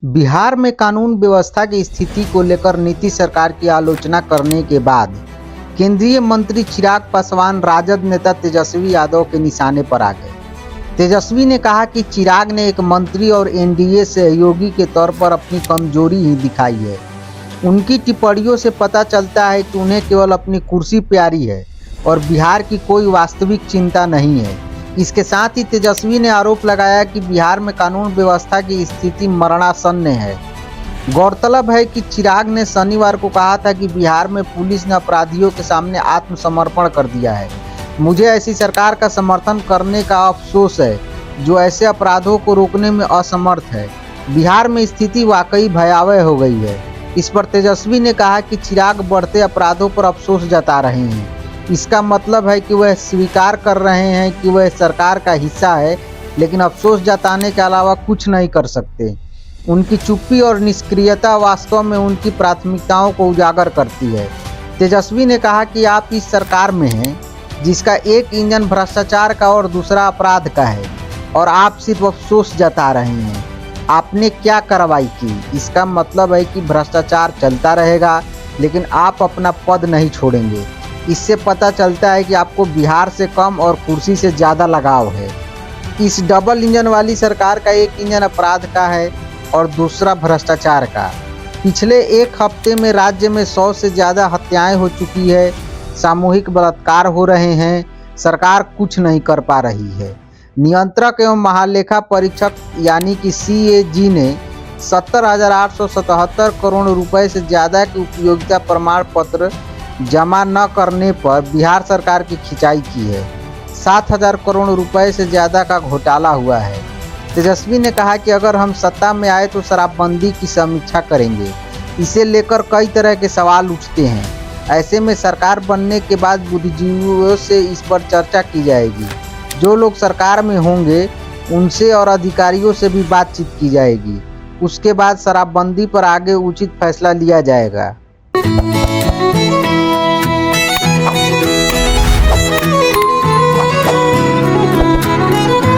बिहार में कानून व्यवस्था की स्थिति को लेकर नीतीश सरकार की आलोचना करने के बाद केंद्रीय मंत्री चिराग पासवान राजद नेता तेजस्वी यादव के निशाने पर आ गए। तेजस्वी ने कहा कि चिराग ने एक मंत्री और एनडीए सहयोगी के तौर पर अपनी कमजोरी ही दिखाई है। उनकी टिप्पणियों से पता चलता है कि उन्हें केवल अपनी कुर्सी प्यारी है और बिहार की कोई वास्तविक चिंता नहीं है। इसके साथ ही तेजस्वी ने आरोप लगाया कि बिहार में कानून व्यवस्था की स्थिति मरणासन्न है। गौरतलब है कि चिराग ने शनिवार को कहा था कि बिहार में पुलिस ने अपराधियों के सामने आत्मसमर्पण कर दिया है। मुझे ऐसी सरकार का समर्थन करने का अफसोस है जो ऐसे अपराधों को रोकने में असमर्थ है। बिहार में स्थिति वाकई भयावह हो गई है। इस पर तेजस्वी ने कहा कि चिराग बढ़ते अपराधों पर अफसोस जता रहे हैं। इसका मतलब है कि वह स्वीकार कर रहे हैं कि वह सरकार का हिस्सा है, लेकिन अफसोस जताने के अलावा कुछ नहीं कर सकते। उनकी चुप्पी और निष्क्रियता वास्तव में उनकी प्राथमिकताओं को उजागर करती है। तेजस्वी ने कहा कि आप इस सरकार में हैं जिसका एक इंजन भ्रष्टाचार का और दूसरा अपराध का है, और आप सिर्फ अफसोस जता रहे हैं। आपने क्या कार्रवाई की? इसका मतलब है कि भ्रष्टाचार चलता रहेगा, लेकिन आप अपना पद नहीं छोड़ेंगे। इससे पता चलता है कि आपको बिहार से कम और कुर्सी से ज़्यादा लगाव है। इस डबल इंजन वाली सरकार का एक इंजन अपराध का है और दूसरा भ्रष्टाचार का। पिछले एक हफ्ते में राज्य में 100 से ज़्यादा हत्याएं हो चुकी है, सामूहिक बलात्कार हो रहे हैं। सरकार कुछ नहीं कर पा रही है। नियंत्रक एवं महालेखा परीक्षक यानी कि CAG ने 70,877 करोड़ रुपए से ज़्यादा के उपयोगिता प्रमाण पत्र जमा न करने पर बिहार सरकार की खिंचाई की है। 7,000 करोड़ रुपए से ज़्यादा का घोटाला हुआ है। तेजस्वी ने कहा कि अगर हम सत्ता में आए तो शराबबंदी की समीक्षा करेंगे। इसे लेकर कई तरह के सवाल उठते हैं। ऐसे में सरकार बनने के बाद बुद्धिजीवियों से इस पर चर्चा की जाएगी। जो लोग सरकार में होंगे उनसे और अधिकारियों से भी बातचीत की जाएगी। उसके बाद शराबबंदी पर आगे उचित फैसला लिया जाएगा।